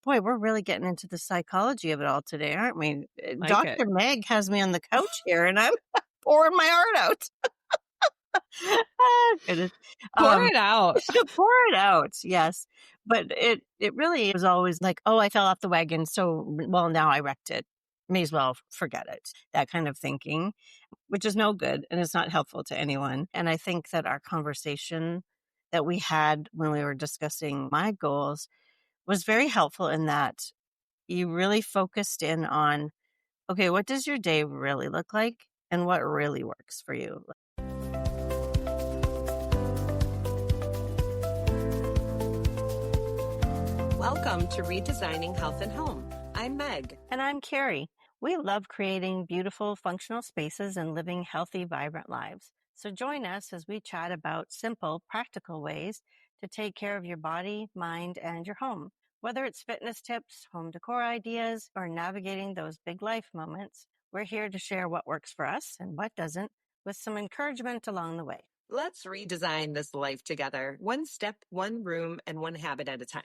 Boy, we're really getting into the psychology of it all today, aren't we? Like it. Dr. Meg has me on the couch here and I'm pouring my heart out. Goodness. Pour Um, it out. pour it out. Yes. But it really was always like, oh, I fell off the wagon. So, well, now I wrecked it. May as well forget it. That kind of thinking, which is no good and it's not helpful to anyone. And I think that our conversation that we had when we were discussing my goals was very helpful in that you really focused in on, okay, what does your day really look like and what really works for you? Welcome to Redesigning Health and Home. I'm Meg. And I'm Kerri. We love creating beautiful, functional spaces and living healthy, vibrant lives. So join us as we chat about simple, practical ways to take care of your body, mind, and your home. Whether it's fitness tips, home decor ideas, or navigating those big life moments, we're here to share what works for us and what doesn't, with some encouragement along the way. Let's redesign this life together, one step, one room, and one habit at a time.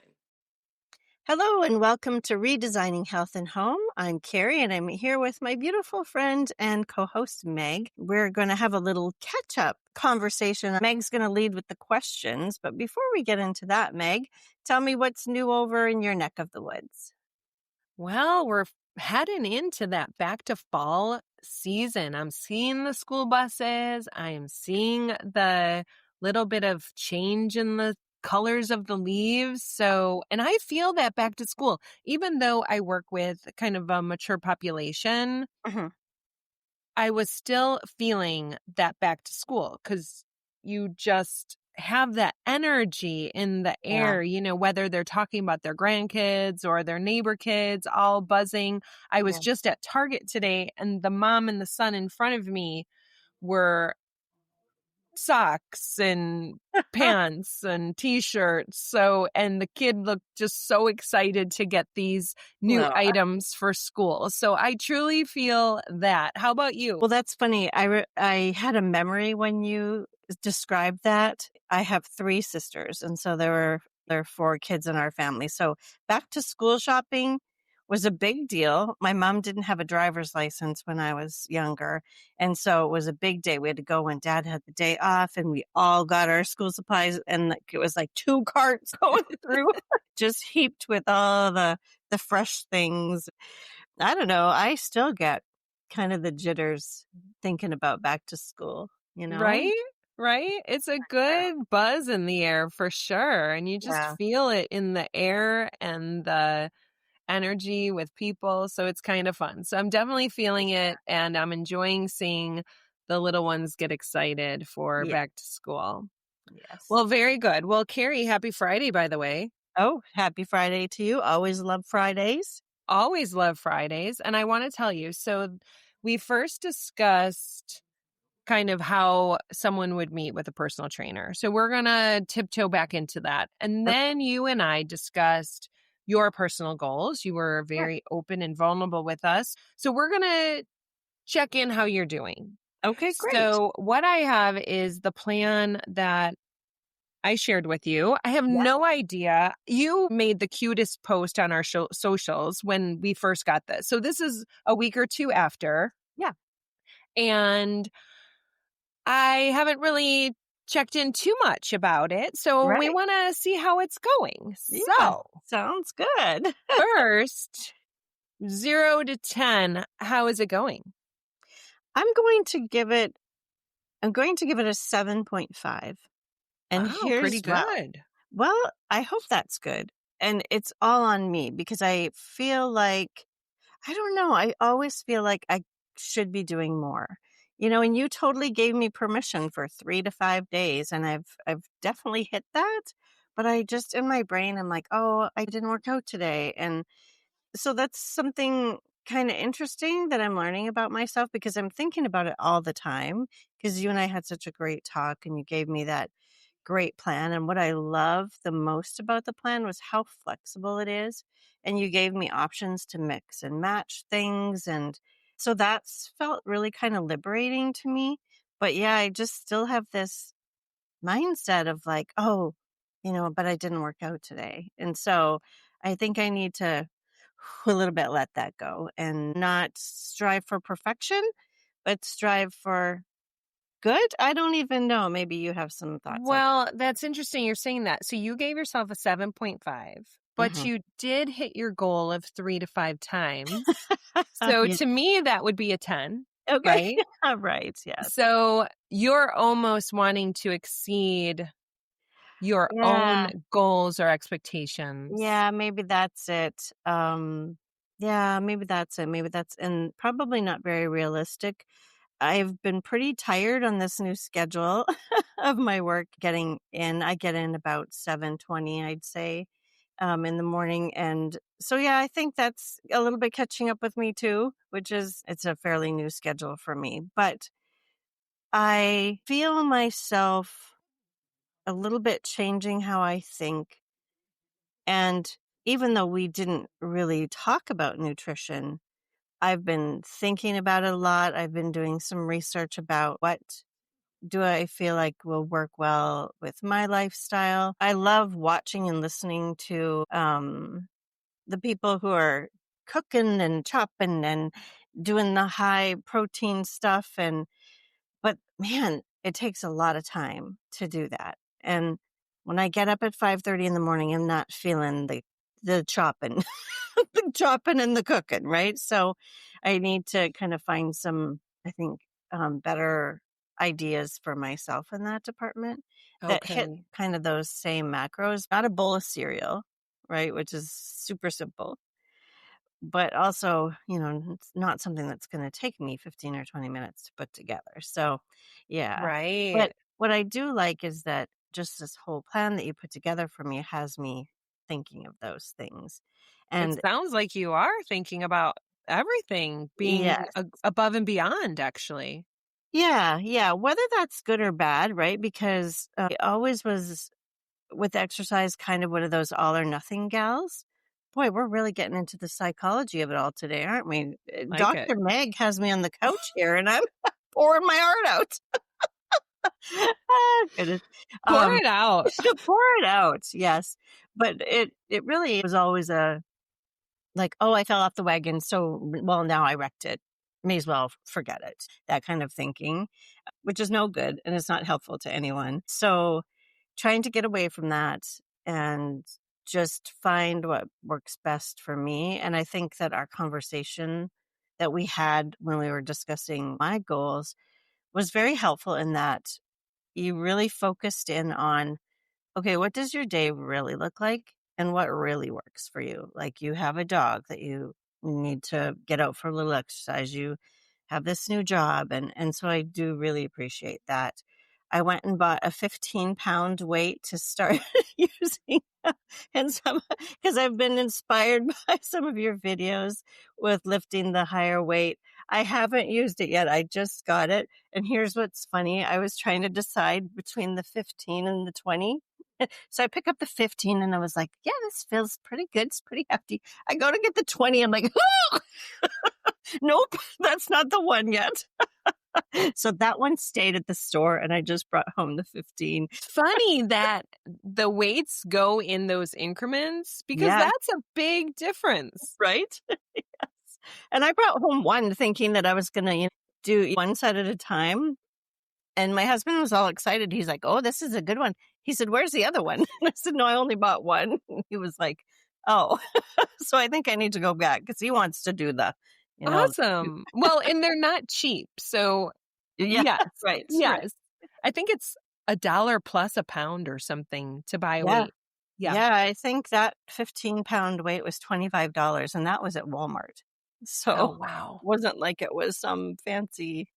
Hello and welcome to Redesigning Health and Home. I'm Kerri and I'm here with my beautiful friend and co-host Meg. We're going to have a little catch-up conversation. Meg's going to lead with the questions, but before we get into that, Meg, tell me what's new over in your neck of the woods. Well, we're heading into that back to fall season. I'm seeing the school buses. I am seeing the little bit of change in the colors of the leaves. So, and I feel that back to school, even though I work with kind of a mature population, I was still feeling that back to school because you just have that energy in the air, whether they're talking about their grandkids or their neighbor kids all buzzing. I was just at Target today and the mom and the son in front of me were socks and pants and t-shirts. So, and the kid looked just so excited to get these new items for school. So I truly feel that. How about you? Well, that's funny. I had a memory when you described that. I have 3 sisters, and so there are 4 kids in our family. So back to school shopping was a big deal. My mom didn't have a driver's license when I was younger. And so it was a big day. We had to go when Dad had the day off and we all got our school supplies. And it was like 2 carts going through, just heaped with all the fresh things. I don't know. I still get kind of the jitters thinking about back to school, Right? Right? It's a good buzz in the air for sure. And you just feel it in the air and the energy with people. So it's kind of fun. So I'm definitely feeling it and I'm enjoying seeing the little ones get excited for back to school. Yes. Well, very good. Well, Kerri, happy Friday, by the way. Oh, happy Friday to you. Always love Fridays. Always love Fridays. And I want to tell you, so we first discussed kind of how someone would meet with a personal trainer. So we're going to tiptoe back into that. And then you and I discussed your personal goals. You were very open and vulnerable with us. So we're going to check in how you're doing. Okay, great. So what I have is the plan that I shared with you. I have no idea. You made the cutest post on our socials when we first got this. So this is a week or 2 after. Yeah. And I haven't really checked in too much about it. So we want to see how it's going. So sounds good. first, 0 to 10, how is it going? I'm going to give it a 7.5. And here's pretty good. Well, I hope that's good. And it's all on me because I feel like, I don't know, I always feel like I should be doing more. And you totally gave me permission for 3 to 5 days and I've definitely hit that, but I just in my brain I'm like, "Oh, I didn't work out today." And so that's something kind of interesting that I'm learning about myself because I'm thinking about it all the time because you and I had such a great talk and you gave me that great plan. And what I love the most about the plan was how flexible it is. And you gave me options to mix and match things. And so that's felt really kind of liberating to me. But yeah, I just still have this mindset of like, oh, but I didn't work out today. And so I think I need to a little bit let that go and not strive for perfection, but strive for good? I don't even know. Maybe you have some thoughts on Well, that's interesting you're saying that. So you gave yourself a 7.5, that. but you did hit your goal of 3 to 5 times. Mhm. So Yeah. to me, that would be a 10, Okay. right? Right. Yes. So you're almost wanting to exceed your own Yeah. goals or expectations. Yeah. Maybe that's it. Yeah. Maybe that's it. Maybe that's, and probably not very realistic. I've been pretty tired on this new schedule of my work getting in. I get in about 7:20, I'd say, in the morning. And so, yeah, I think that's a little bit catching up with me too, which is, it's a fairly new schedule for me. But I feel myself a little bit changing how I think. And even though we didn't really talk about nutrition, I've been thinking about it a lot. I've been doing some research about what do I feel like will work well with my lifestyle. I love watching and listening to the people who are cooking and chopping and doing the high protein stuff. And but man, it takes a lot of time to do that. And when I get up at 5:30 in the morning, I'm not feeling the chopping, the chopping and the cooking, right? So I need to kind of find some, I think, better ideas for myself in that department that hit Okay. kind of those same macros. Not a bowl of cereal, right? Which is super simple, but also, it's not something that's going to take me 15 or 20 minutes to put together. So, yeah. But Right. what I do like is that just this whole plan that you put together for me has me thinking of those things. It And sounds like you are thinking about everything being yes. above and beyond, actually. Yeah, yeah, whether that's good or bad, right? Because I always was with exercise kind of one of those all or nothing gals. Boy, we're really getting into the psychology of it all today, aren't we? Like it. Dr. Meg has me on the couch here and I'm pouring my heart out. Ah, goodness. Pour Um, it out. pour it out, yes. But it really was always a like, "Oh, I fell off the wagon, so well, now I wrecked it. May as well forget it." That kind of thinking, which is no good and it's not helpful to anyone. So, trying to get away from that and just find what works best for me. And I think that our conversation that we had when we were discussing my goals was very helpful in that you really focused in on, okay, what does your day really look like and what really works for you? Like you have a dog that you need to get out for a little exercise. You have this new job and so I do really appreciate that. I went and bought a 15-pound weight to start using and some because I've been inspired by some of your videos with lifting the higher weight. I haven't used it yet. I just got it. And here's what's funny. I was trying to decide between the 15 and the 20. So I pick up the 15 and I was like, yeah, this feels pretty good. It's pretty hefty. I go to get the 20. I'm like, oh, nope, that's not the one yet. So that one stayed at the store and I just brought home the 15. Funny that the weights go in those increments because Yeah, that's a big difference. right? Yes. And I brought home one thinking that I was going to do one set at a time. And my husband was all excited. He's like, oh, this is a good one. He said, where's the other one? And I said, no, I only bought one. And he was like, oh, so I think I need to go back because he wants to do the, you know, Awesome. Well, and they're not cheap. So, yeah, yes. right, right. Yes. I think it's a dollar plus a pound or something to buy a Yeah. weight. Yeah. Yeah. I think that 15-pound weight was $25 and that was at Walmart. Oh, So wow. wasn't like it was some fancy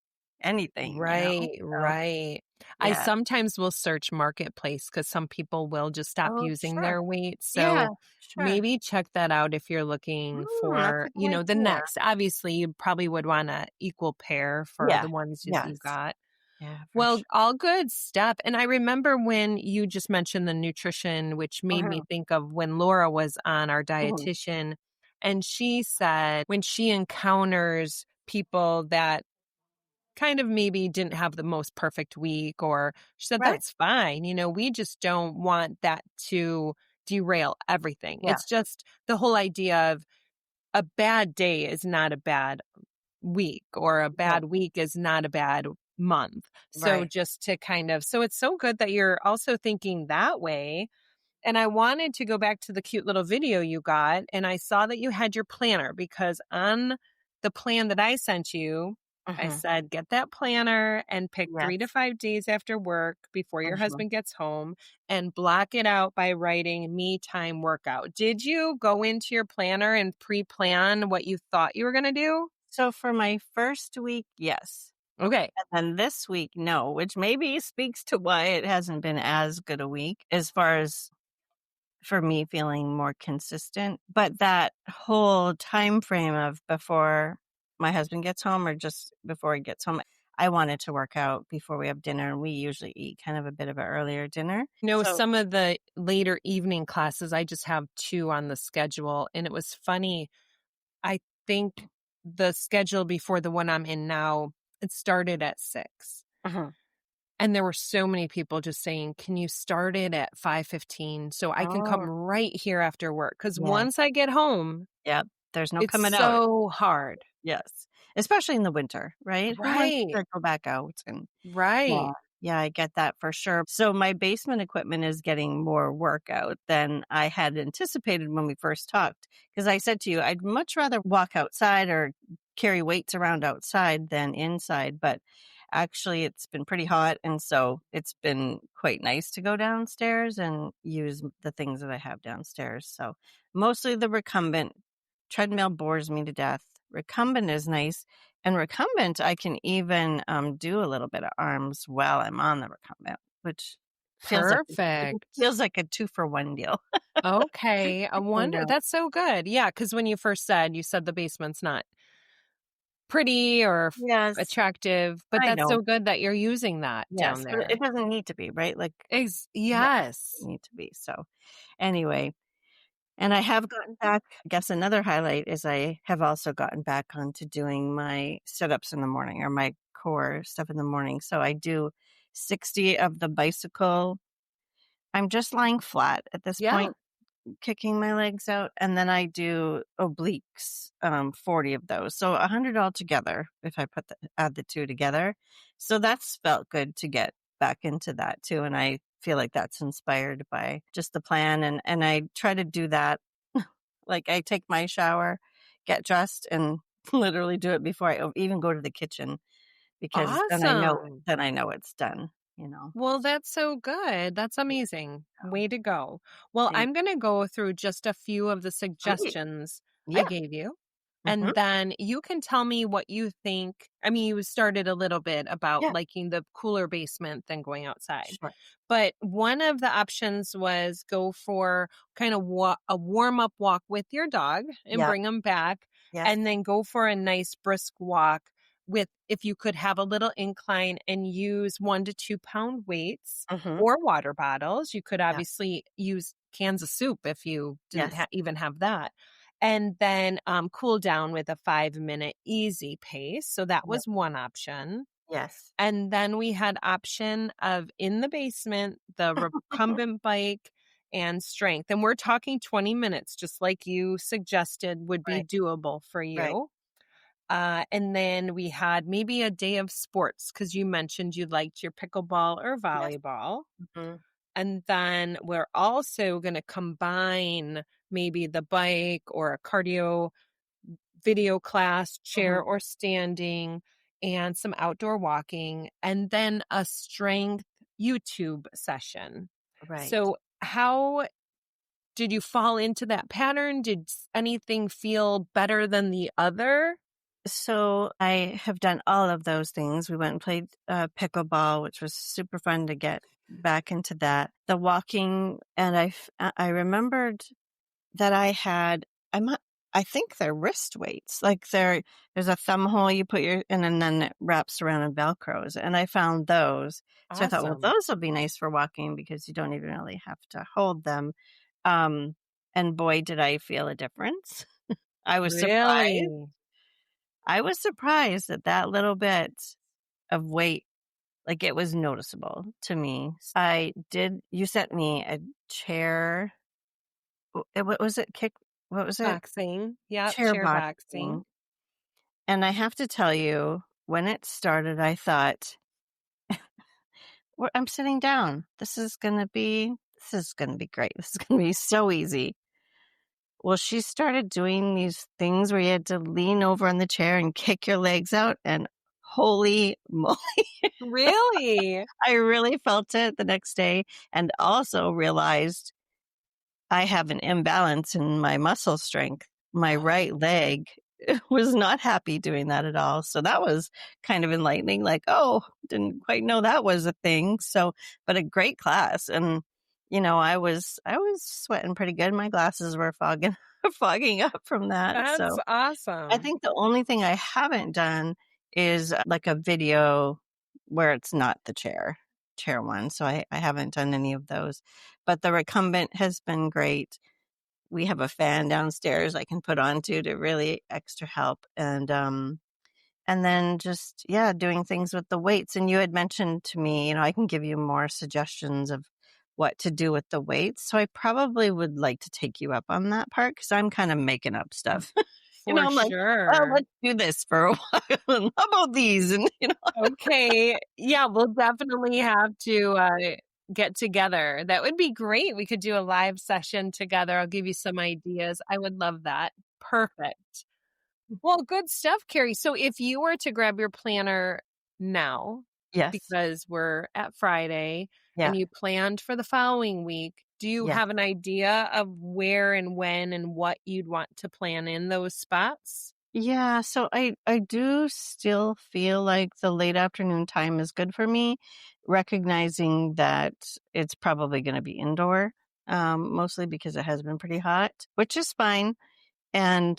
anything. Right, So right. I yeah. sometimes will search Marketplace because some people will just stop Oh, using sure. their weight. Yeah, So sure. maybe check that out if you're looking That's for, a good the idea. next. Obviously, you probably would want a equal pair for Yeah. the ones that you Yes. got. Yeah, for Well, sure. all good stuff. And I remember when you just mentioned the nutrition, which made me Mhm, think of when Laura was on our mhm. dietitian. And she said when she encounters people that kind of maybe didn't have the most perfect week, or she said, Right. that's fine. We just don't want that to derail everything. Yeah, It's just the whole idea of a bad day is not a bad week, or a right, bad week is not a bad month. So right. just to kind of, so it's so good that you're also thinking that way. And I wanted to go back to the cute little video you got, and I saw that you had your planner, because on the plan that I sent you, I Mhm. said, get that planner and pick 3 to 5 days after work before your Mhm. husband gets home and block it out by writing me time workout. Did you go into your planner and pre plan what you thought you were going to do? So for my first week, yes. Okay. And then this week, no, which maybe speaks to why it hasn't been as good a week as far as for me feeling more consistent. But that whole time frame of before my husband gets home or just before he gets home, I wanted to work out before we have dinner. And we usually eat kind of a bit of an earlier dinner. So, Some of the later evening classes, I just have two on the schedule. And it was funny. I think the schedule before the one I'm in now, it started at 6. mhm. And there were so many people just saying, "Can you start it at 5:15 so I can come Oh, right here after work?" Because yeah. once I get home, Yep. There's no it's coming out. so hard. Yes. Especially in the winter, right? Who wants Right, to go back out and yeah. right. Yeah, I get that for sure. So my basement equipment is getting more workout than I had anticipated when we first talked. Because I said to you, I'd much rather walk outside or carry weights around outside than inside. But actually, it's been pretty hot. And so it's been quite nice to go downstairs and use the things that I have downstairs. So mostly the recumbent treadmill bores me to death. Recumbent is nice. And recumbent, I can even do a little bit of arms while I'm on the recumbent, which feels like it Perfect. feels like a 2-for-1 deal. Okay, I I wonder, know. that's so good. Yeah, because when you first said, you said the basement's not pretty or Yes, attractive, but I that's know. so good that you're using that down Yes, but it there. doesn't need to be, right? Like, right, it doesn't Yes. need to be. So anyway, and I have gotten back. I guess another highlight is I have also gotten back onto doing my sit-ups in the morning or my core stuff in the morning. So I do 60 of the bicycle. I'm just lying flat at this Yeah. point, kicking my legs out, and then I do obliques, 40 of those. So 100 altogether if I add the 2 together. So that's felt good to get back into that too, and I feel like that's inspired by just the plan, and I try to do that. Like, I take my shower, get dressed, and literally do it before I even go to the kitchen because Awesome. then I know it's done, you know? Well, that's so good. That's Yeah, amazing. so Way to go. Well, thank I'm going to go through just a few of the great. suggestions I Yeah. gave you. Mhm. And then you can tell me what you think. I mean, you started a little bit about Yeah. liking the cooler basement than going outside. Sure. But one of the options was go for kind of a warm up walk with your dog and Yep. bring him back, Yes. and then go for a nice brisk walk with, if you could have a little incline and use 1 to 2 pound weights Mhm. or water bottles. You could Yeah. obviously use cans of soup if you didn't Yes. even have that. And then cool down with a 5 minute easy pace. So that Yep. was one option. Yes. And then we had option of in the basement, the recumbent bike and strength. And we're talking 20 minutes, just like you suggested would be Right. doable for Right. you. And then we had maybe a day of sports, because you mentioned you liked your pickleball or Yes. volleyball. Mhm. And then we're also going to combine maybe the bike or a cardio video class, chair Mhm. or standing, and some outdoor walking, and then a strength YouTube session. Right. So, how did you fall into that pattern? Did anything feel better than the other? So I have done all of those things. We went and played pickleball, which was super fun to get back into that. The walking, and I remembered that I had I mu I think they're wrist weights. Like there's a thumb hole you put your in and then it wraps around and velcros. And I found those. So I thought, well, Awesome. those will be nice for walking because you don't even really have to hold them. Um, and boy, did I feel a difference. I was surprised. Really? I was surprised that that little bit of weight, like it was noticeable to me. You sent me a chair what was it? What was it? Boxing. Yep, Chair chair boxing. boxing. And I have to tell you, when it started, I thought, I'm sitting down. This is gonna be great. This is gonna be so easy. Well, she started doing these things where you had to lean over on the chair and kick your legs out, and holy moly, Really? I really felt it the next day, and also realized I have an imbalance in my muscle strength. My right Oh, leg was not happy doing that at all. So that was kind of enlightening. Like, oh, didn't quite know that was a thing. So, but a great class. And, I was sweating pretty good. My glasses were fogging up from that. that's So I awesome. think the only thing I haven't done is like a video where it's not the chair one. So I haven't done any of those. But the recumbent has been great. We have a fan downstairs I can put on to really extra help. And then just, yeah, doing things with the weights. And you had mentioned to me, I can give you more suggestions of what to do with the weights. So I probably would like to take you up on that part because I'm kind of making up stuff. For I'm like, well, sure. let's do this for a while. And how about these? And. Okay. Yeah, we'll definitely have to get together. That would be great. We could do a live session together. I'll give you some ideas. I would love that. Perfect. Well, good stuff, Carrie. So if you were to grab your planner now, Yes. because we're at Friday Yeah. and you planned for the following week, do you Yeah. have an idea of where and when and what you'd want to plan in those spots? Yeah, so I do still feel like the late afternoon time is good for me, recognizing that it's probably going to be indoor, mostly because it has been pretty hot, which is fine. And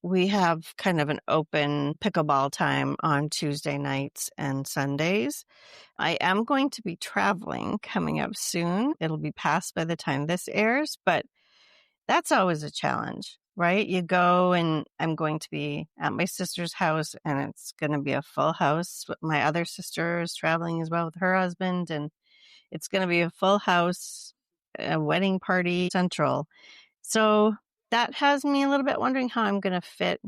we have kind of an open pickleball time on Tuesday nights and Sundays. I am going to be traveling coming up soon. It'll be past by the time this airs, but that's always a challenge, right? You go and I'm going to be at my sister's house and it's going to be a full house. My other sister is traveling as well with her husband and it's going to be a full house, a wedding party central. So that has me a little bit wondering how I'm going to fit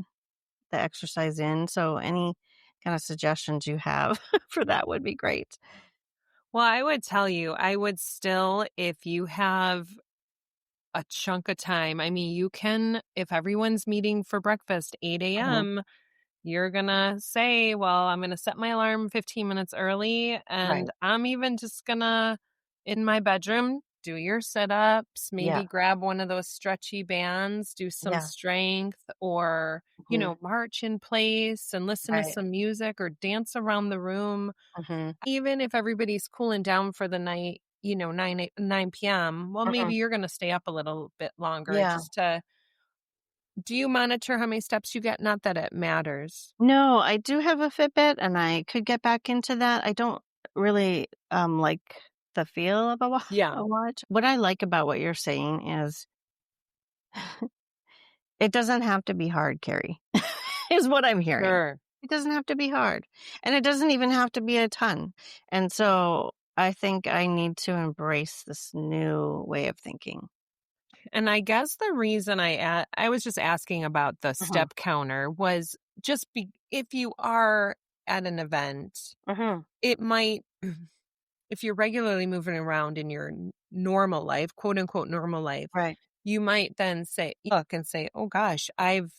the exercise in. So any kind of suggestions you have for that would be great. Well, I would tell you, I would still, if you have a chunk of time, I mean, you can, if everyone's meeting for breakfast 8 Mhm. a.m., you're gonna say, well, I'm gonna set my alarm 15 minutes early, Right. and I'm even just gonna, in my bedroom, do your sit ups, Yeah. maybe grab one of those stretchy bands, do some Yeah. strength, or, Mhm. march in place and listen to Right. some music or dance around the room. Mhm. Even if everybody's cooling down for the night, 9 p.m., well, Mhm. maybe you're gonna stay up a little bit longer Yeah. just to. Do you monitor how many steps you get? Not that it matters. No, I do have a Fitbit and I could get back into that. I don't really like the feel of Yeah, a watch. What I like about what you're saying is it doesn't have to be hard, Carrie, is what I'm hearing. sure. It doesn't have to be hard. And it doesn't even have to be a ton. And so I think I need to embrace this new way of thinking. And I guess the reason I was just asking about the Mhm. step counter was just if you are at an event, Mhm. it might if you're regularly moving around in your normal life, quote unquote normal life, Right. you might then say look and say, "Oh gosh, I've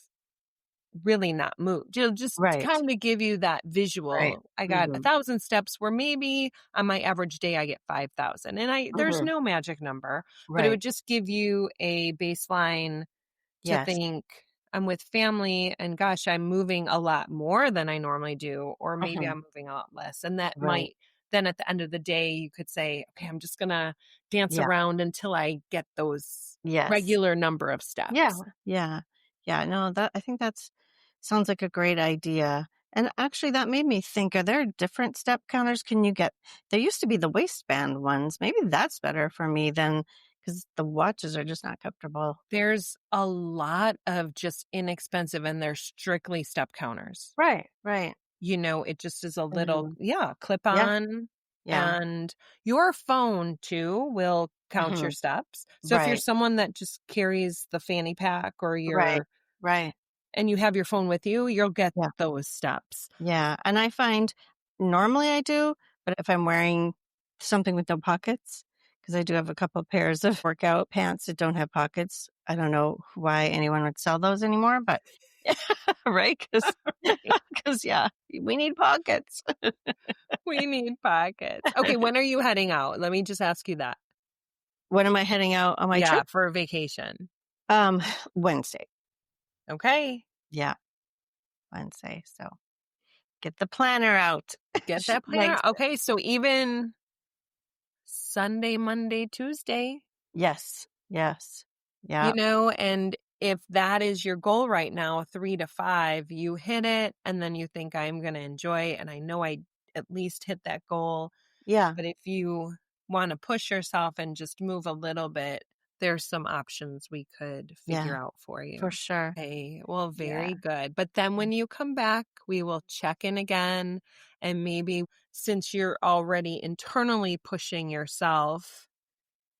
really not moved." Just to Right. kind of give you that Right. visual. I got Mhm. 1,000 steps where maybe on my average day I get 5,000. And there's Mhm. no magic number, but it Right. would just give you a baseline to Yes. think I'm with family and gosh, I'm moving a lot more than I normally do, or maybe Mhm. I'm moving a lot less. And that Right. might then at the end of the day, you could say, okay, I'm just going to dance Yeah. around until I get those Yes. regular number of Yeah, steps. yeah, yeah. No, that I think that's sounds like a great idea. And actually, that made me think: Are there different step counters? Can you get? There used to be the waistband ones. Maybe that's better for me than because the watches are just not comfortable. There's a lot of just inexpensive and they're strictly step counters. Right, right. It just is a little, Hmm. yeah, clip Yeah, on. Yeah. And your phone too will count your Mhm. steps. So if you're Right. someone that just carries the fanny pack or Right. Right. and you have your phone with you, you'll get Yeah. those steps. Yeah. And I find normally I do, but if I'm wearing something with no pockets, because I do have a couple pairs of workout pants that don't have pockets. I don't know why anyone would sell those anymore, but right? Right. Because, yeah, we need pockets. We need pockets. Okay, when are you heading out? Let me just ask you that. When am I heading out on my Yeah, trip? for vacation. Um, Wednesday. Okay. Yeah, Wednesday. So get the planner out. Get that planner. Meg's Okay, so even Sunday, Monday, Tuesday, yes, yes, yeah, and if that is your goal right now, 3 to 5, you hit it and then you think I'm going to enjoy and I know I at least hit that goal. yeah, But if you want to push yourself and just move a little bit, there's some options we could figure yeah, out for for you. sure. Okay, well, Yeah. very good. But then when you come back, we will check in again. And maybe since you're already internally pushing yourself,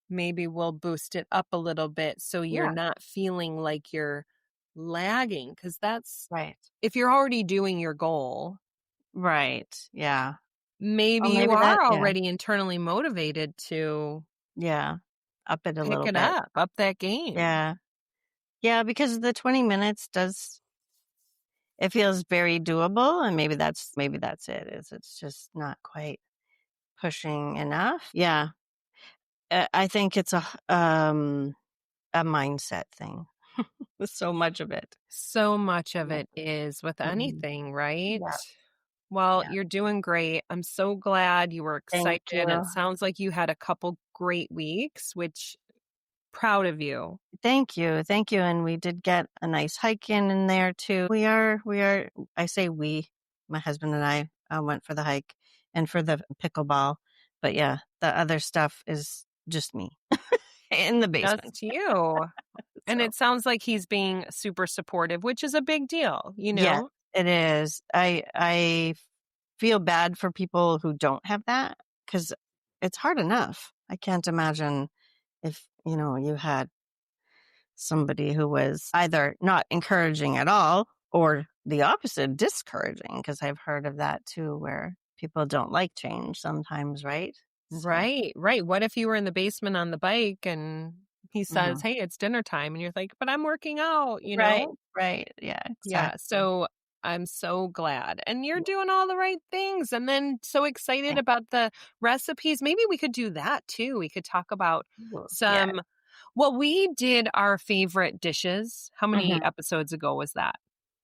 maybe we'll boost it up a little bit so you're Yeah, not feeling like you're lagging. Because that's right, if you're already doing your goal, right. Yeah. maybe Oh, you maybe that. are Yeah, already internally motivated to yeah. Up it a pick little it bit. up that game. Yeah, yeah. Because the 20 minutes does. It feels very doable, and maybe that's it. Is it's just not quite pushing enough. Yeah, I think it's a mindset thing. With so much of it. So much of Yeah. it is with Mhm. anything, right? Yeah. Well, Yeah. you're doing great. I'm so glad you were Thank excited. you. It sounds like you had a couple great weeks, which proud of you. Thank you. Thank you. And we did get a nice hike in there too. I say we, my husband and I went for the hike and for the pickleball. But yeah, the other stuff is just me in the basement. Just you. And So it sounds like he's being super supportive, which is a big deal, you yes, know? it is. I feel bad for people who don't have that because it's hard enough. I can't imagine if, you had somebody who was either not encouraging at all or the opposite, discouraging, because I've heard of that too, where people don't like change sometimes, right? So, Right, right. What if you were in the basement on the bike and he says, mhm. "Hey, it's dinner time." And you're like, "But I'm working out," you Right, know? right. Yeah, Yeah, exactly. so I'm so glad. And you're Yeah, doing all the right things. And then so excited thank about the recipes. Maybe we could do that too. We could talk about you. Yeah. some well, we did our favorite dishes. How many Mhm. episodes ago was that?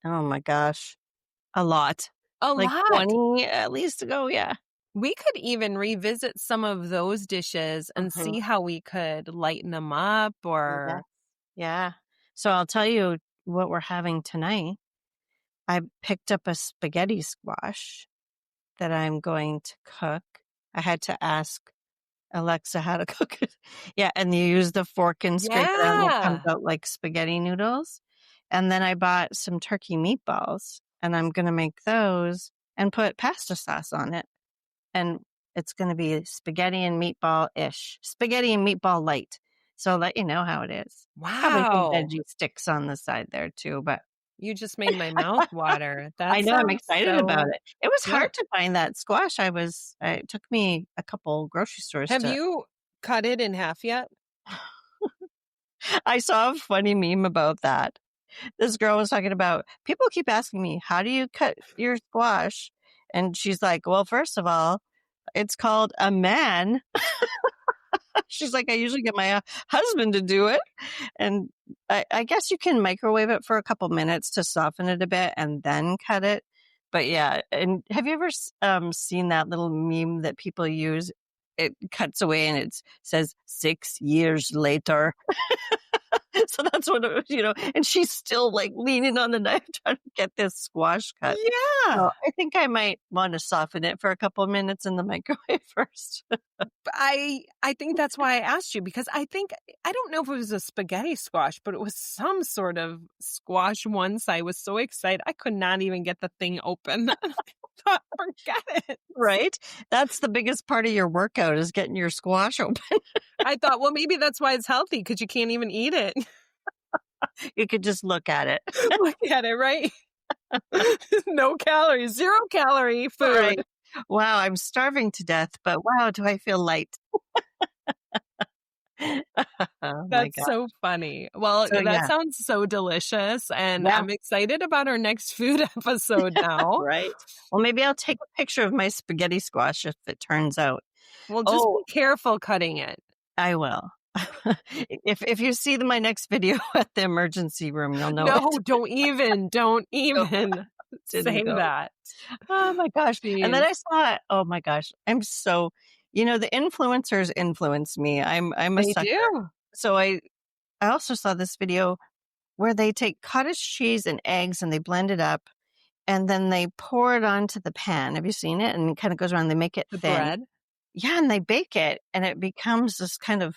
Oh my gosh. A lot. A Like lot. 20 at least ago. Yeah. We could even revisit some of those dishes and Mhm. see how we could lighten them up Yes. or Yeah. So I'll tell you what we're having tonight. I picked up a spaghetti squash that I'm going to cook. I had to ask Alexa how to cook it. Yeah, and you use the fork and scrape it out, and it comes yeah. out like spaghetti noodles. And then I bought some turkey meatballs, and I'm gonna make those and put pasta sauce on it. And it's gonna be spaghetti and meatball-ish. Spaghetti and meatball light. So I'll let you know how it is. Probably some Wow. veggie sticks on the side there too, but You just made my mouth water. That I know I'm sounds excited about so it. It was yeah. hard to find that squash. It took me a couple grocery stores Have to you cut it in half yet? I saw a funny meme about that. This girl was talking about people keep asking me, "How do you cut your squash?" And she's like, "Well, first of all, it's called a man." She's like, "I usually get my husband to do it." And I guess you can microwave it for a couple minutes to soften it a bit and then cut it. But yeah, and have you ever seen that little meme that people use? It cuts away and it says 6 years later. So that's what it was, and she's still like leaning on the knife trying to get this squash cut. So Yeah. I think I might want to soften it for a couple of minutes in the microwave first. I think that's why I asked you, because I don't know if it was a spaghetti squash, but it was some sort of squash once. I was so excited. I could not even get the thing open. I thought, forget it. Right? That's the biggest part of your workout is getting your squash open. I thought, well, maybe that's why it's healthy, because you can't even eat it. You could just look at it. Look at it, right? No calories, 0-calorie food. Right. Wow, I'm starving to death, but wow, do I feel light. Oh my That's god. so funny. Well, So that yeah. sounds so delicious, and Yeah, I'm excited about our next food episode now. right. Well, maybe I'll take a picture of my spaghetti squash if it turns out. Well, just Oh, be careful cutting it. I will. If you see my next video at the emergency room, you'll know No, it. don't So, even didn't say go. that. Oh my gosh. And then Jeez. I saw it. Oh my gosh. The influencers influence me. I'm a They sucker. do. So I also saw this video where they take cottage cheese and eggs and they blend it up and then they pour it onto the pan. Have you seen it? And it kind of goes around. They make it The thin. bread. Yeah, and they bake it and it becomes this kind of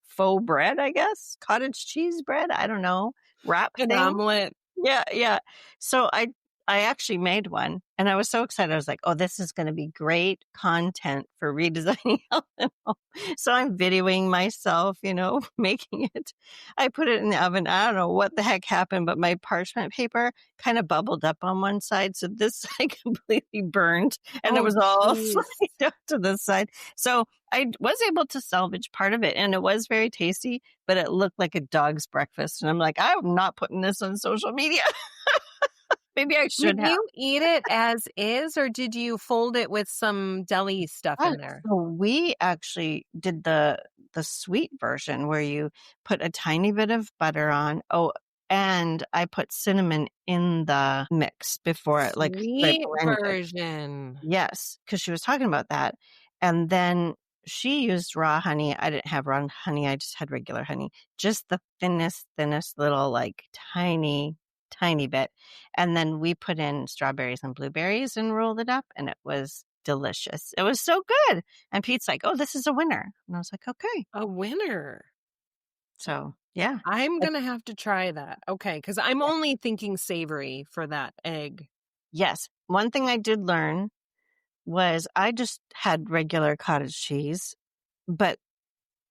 faux bread, I guess. Cottage cheese bread. I don't know. Wrap An thing. omelet. Yeah, yeah. So I actually made one and I was so excited. I was like, "Oh, this is going to be great content for redesigning health and home." So I'm videoing myself, making it. I put it in the oven. I don't know what the heck happened, but my parchment paper kind of bubbled up on one side. So this side completely burned and it Oh, was all jeez. sliced up to this side. So I was able to salvage part of it and it was very tasty, but it looked like a dog's breakfast. And I'm like, I'm not putting this on social media. Maybe I Did should have. you eat it as is, or did you fold it with some deli stuff Ah, in there? so we actually did the sweet version where you put a tiny bit of butter on. Oh, and I put cinnamon in the mix before it, like I Sweet blended. version. Yes, because she was talking about that. And then she used raw honey. I didn't have raw honey. I just had regular honey. Just the thinnest little, like tiny, tiny bit. And then we put in strawberries and blueberries and rolled it up, and it was delicious. It was so good. And Pete's like, "Oh, this is a winner." And I was like, "Okay." A winner. So yeah. I'm Uh, gonna have to try that. Okay, because I'm yeah. only thinking savory for that egg. Yes. One thing I did learn was I just had regular cottage cheese, but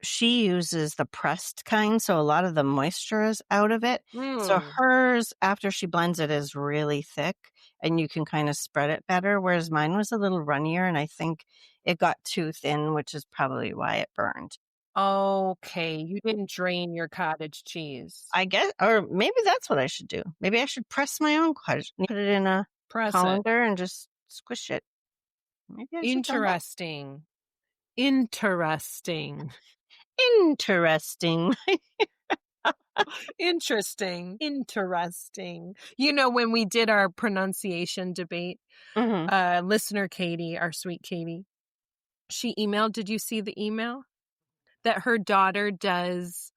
she uses the pressed kind, so a lot of the moisture is out of it. So Mm. hers, after she blends it, is really thick, and you can kind of spread it better, whereas mine was a little runnier, and I think it got too thin, which is probably why it burned. Okay, you didn't drain your cottage cheese. I guess, or maybe that's what I should do. Maybe I should press my own cottage, put it in a Press it. colander, and just squish it. Maybe I should try that. Interesting. Interesting. Interesting. Interesting. Interesting. You know, when we did our pronunciation debate, Hmm. listener Katie, our sweet Katie, she emailed. Did you see the email? That her daughter does.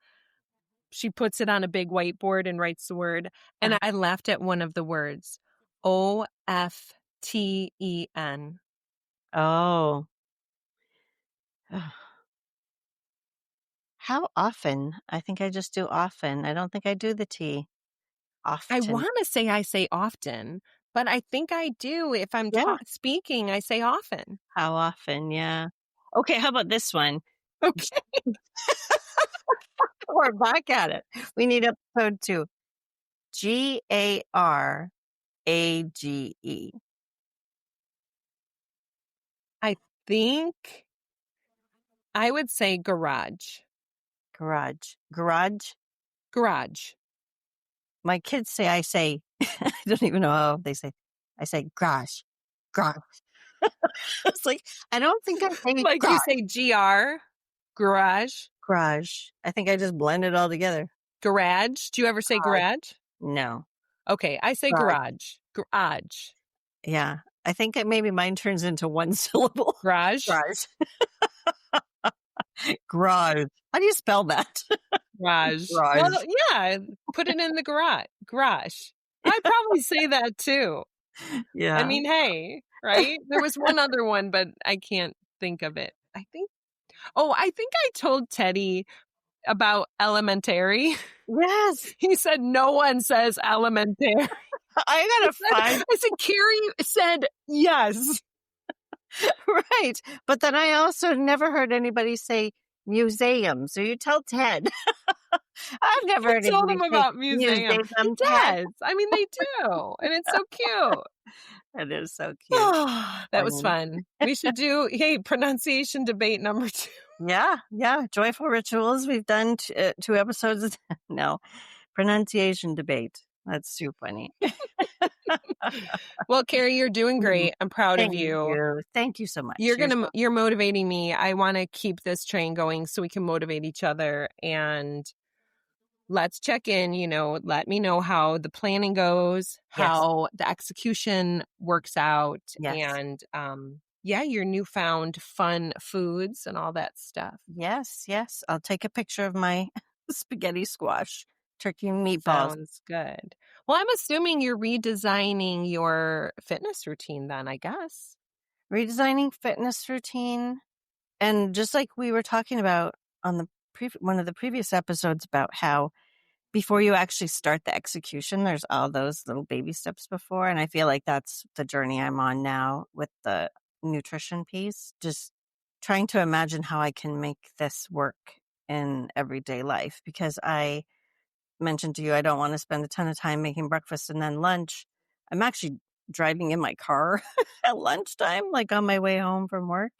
She puts it on a big whiteboard and writes the word. And I laughed at one of the words. OFTEN. Oh. How often? I think I just do often. I don't think I do the T. I Often. want to say I say often, but I think I do. If I'm Yeah. speaking, I say often. How often? Yeah. Okay, how about this one? Okay. We're back at it. We need episode 2. GARAGE. I think I would say garage. Garage. Garage. Garage. My kids say I don't even know how they say. I say garage. Garage. It's like, I don't think I say Like garage. you say GR, garage, Garage. I think I just blend it all together. garage. Do you ever say Garage. garage? No. Okay, I say Garage. garage. Garage. Yeah. I think maybe mine turns into one syllable. Garage. Garage. Garage. How do you spell that? Garage. Well, Garage. yeah, put it in the garage. I'd probably say that too. I Yeah. mean, hey, right? There was one other one, but I can't think of it. I think I told Teddy about elementary. Yes. He said, no one says elementary. I gotta find I said, Kerri said yes. right. But then I also never heard anybody say museum. So you tell Ted. I've never I heard told anybody him say about museum. museum, It Ted. does. I mean, they do. And it's so cute. That is so cute. Oh, that was Funny. fun. We should do, hey, pronunciation debate number 2. Yeah. Yeah. Joyful rituals. We've done 2 episodes. No. Pronunciation debate. That's too funny. Well, Kerri, you're doing Mhm. great. I'm proud of Thank you. you. Thank you so much. You're motivating me. I want to keep this train going so we can motivate each other, and let's check in, let me know how the planning goes, Yes. how the execution works out, Yes. and yeah, your newfound fun foods and all that stuff. Yes. Yes. I'll take a picture of my spaghetti squash, turkey and meatballs. Sounds good. Well, I'm assuming you're redesigning your fitness routine then, I guess. Redesigning fitness routine. And just like we were talking about on the one of the previous episodes about how before you actually start the execution, there's all those little baby steps before. And I feel like that's the journey I'm on now with the nutrition piece. Just trying to imagine how I can make this work in everyday life because I mentioned to you, I don't want to spend a ton of time making breakfast and then lunch. I'm actually driving in my car at lunchtime, like on my way home from work.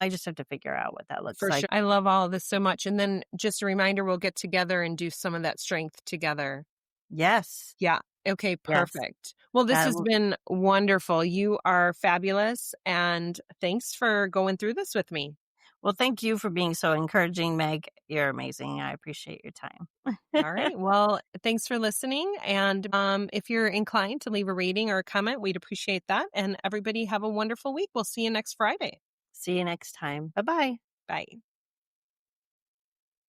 I just have to figure out what that looks For like. sure. I love all of this so much. And then just a reminder, we'll get together and do some of that strength together. Yes. Yeah. Okay, Yes. perfect. Well, this has been wonderful. You are fabulous. And thanks for going through this with me. Well, thank you for being so encouraging, Meg. You're amazing. I appreciate your time. All right. Well, thanks for listening. And if you're inclined to leave a rating or a comment, we'd appreciate that. And everybody have a wonderful week. We'll see you next Friday. See you next time. Bye-bye. Bye.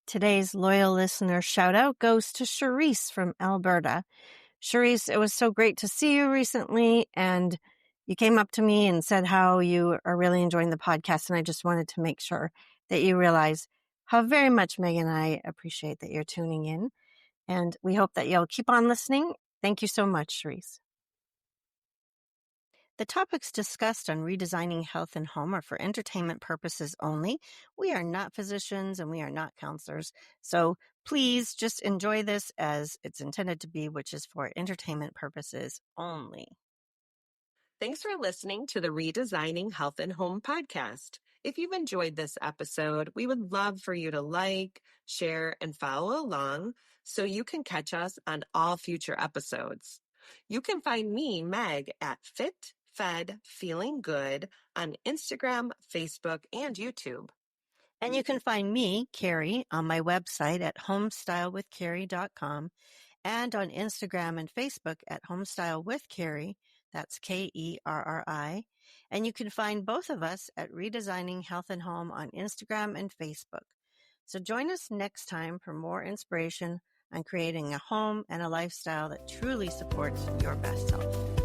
Today's loyal listener shout out goes to Charisse from Alberta. Charisse, it was so great to see you recently, and you came up to me and said how you are really enjoying the podcast, and I just wanted to make sure that you realize how very much Meg and I appreciate that you're tuning in, and we hope that you'll keep on listening. Thank you so much, Charisse. The topics discussed on Redesigning Health and Home are for entertainment purposes only. We are not physicians and we are not counselors. So please just enjoy this as it's intended to be, which is for entertainment purposes only. Thanks for listening to the Redesigning Health and Home podcast. If you've enjoyed this episode, we would love for you to like, share, and follow along so you can catch us on all future episodes. You can find me, Meg, at Fit, Fed, Feeling Good on Instagram, Facebook, and YouTube. And you can find me, Kerri, on my website at homestylewithkerri.com and on Instagram and Facebook at Homestyle with Kerri. That's Kerri. And you can find both of us at Redesigning Health and Home on Instagram and Facebook. So join us next time for more inspiration on creating a home and a lifestyle that truly supports your best health.